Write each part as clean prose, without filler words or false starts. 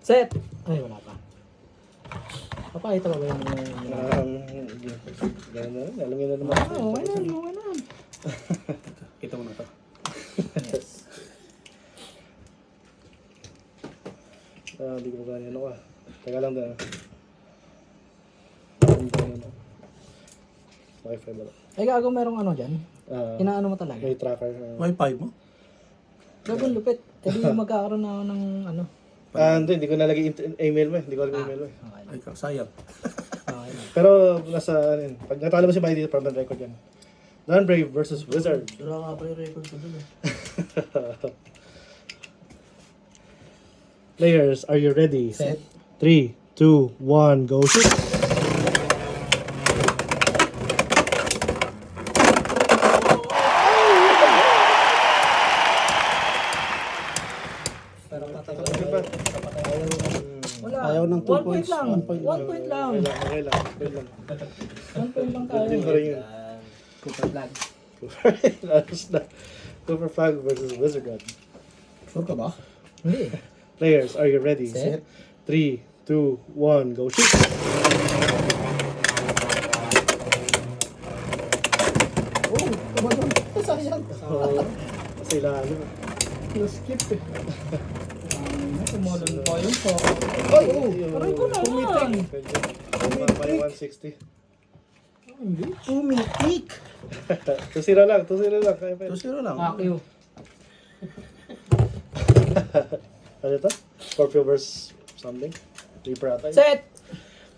Set! Ay, wala pa. Papakita ba yung Gano'n, alam niyo na naman. okay na. Kita mo na to. Yes. Hindi ko ba ano ka. Teka lang din. Wi-Fi ba? Ay, gago merong ano dyan? Inaano mo talaga? May tracker. Wi-Fi mo? Gagong lupit. Hindi magkakaroon na ako ng ano. Hindi ko nalagay email mo eh. Hindi ko alam email mo eh. Okay. Ay, sayang. Okay lang. Pero nasa, pag natalo mo si Mike dito, permanent record yan. Don Brave versus Wizard. Wala ka pa yung record ko dun eh. Players, are you ready? Set. 3, 2, 1, go shoot! Pero patay Wala. Ayaw ng 2 1 point points. lang. 1 point 1 point lang. Okay lang. 1 point lang tayo. Hindi ko rin yun. Cooper flag. Ayos na. Cooper Flag versus Wizard God. Sure ka ba? Hindi. Players, are you ready? Set. 3, 2, 1, go shoot! Oh, tumalon. Sayang. Kasi lalo. Skip eh. Tumalon pa yun po. Ay! Aray ko na lang. Mamaya 160. Hindi. Pumitik! 2-0 lang. Kaya pa yun. 2-0 lang. Akyo. Ano ito? Scorpio versus something? Reaper ata yun. Set!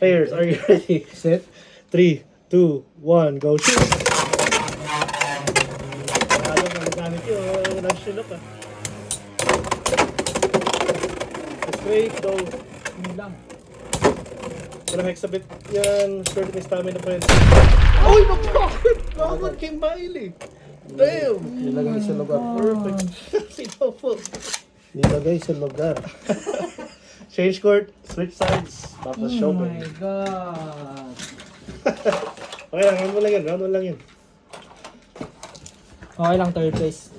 Players, are you ready? Set. 3, 2, 1, go shoot! Alam mo, nagamit yun. Nag-shilok ah. Straight though. Hindi lang. Walang hexabit yan. Sure may stamina pa rin. Uy! Bakit? Bakit kay Miley? Damn! Nilagay sa lugar. Perfect. Sino po? Nilagay sa lugar. Change court, switch sides. Tapos show Oh me. my God. Okay lang, round 1 lang yun. Okay lang, third place.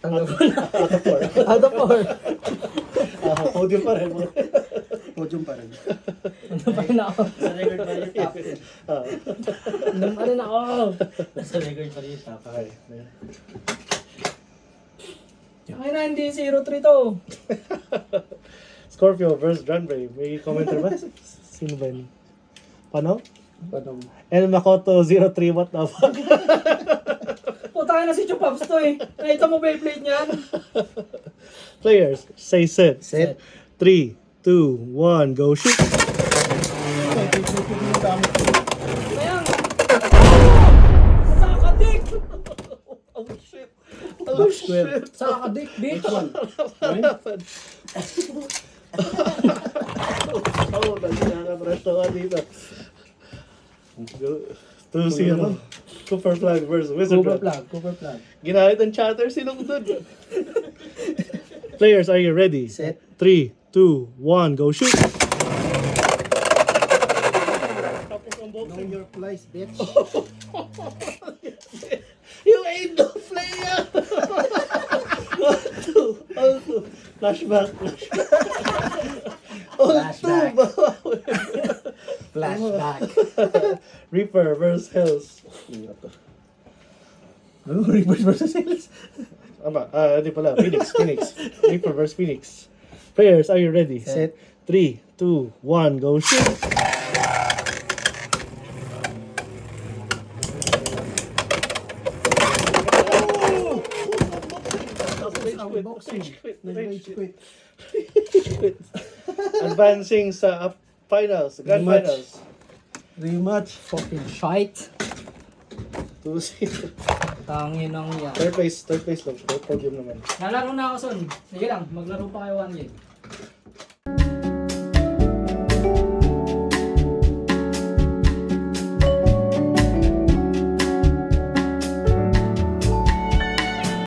Tanggap ko na. Out of 4. Podium pa rin. Podium pa rin. Ano pa rin ako? Sa record pa rin yung top 10. Ano pa rin ako? Sa record pa rin yung top 10. Okay. Ay na, hindi 0-3 to. Scorpio versus John Bray. May commenter ba? Sino ba yun? Paano? Paano? El Makoto 03, what the fuck? Puta na si Chupaps to eh. Nakita mo Beyblade niyan? Players, say set. Set. 3, 2, 1, go shoot! Ayan. Sakadik! Oh shit! Oh, square. Sakadik, bitch! Oh, nakaka-presto ka dito. 2-0. Cooper Flag versus Wizard. Cooper flag. Ginamit ang chatter silong dun. Players, are you ready? Set. 3, 2, 1, go shoot! Know your place, bitch. You ain't no player! All two. Flashback. Flashback. Flashback. Reaper versus Hells. Ano? Reverse versus sales? Hindi pala. Phoenix. Reaper versus Phoenix. Players, are you ready? Set. 3, 2, 1, go shoot! Rage quit. Advancing sa finals, grand Rematch. finals. Rematch. Fucking shite. 2-0. Tangin ang yan. Third place lang. Third podium naman. Nalaro na ako son. Sige lang, maglaro pa kayo 1 game.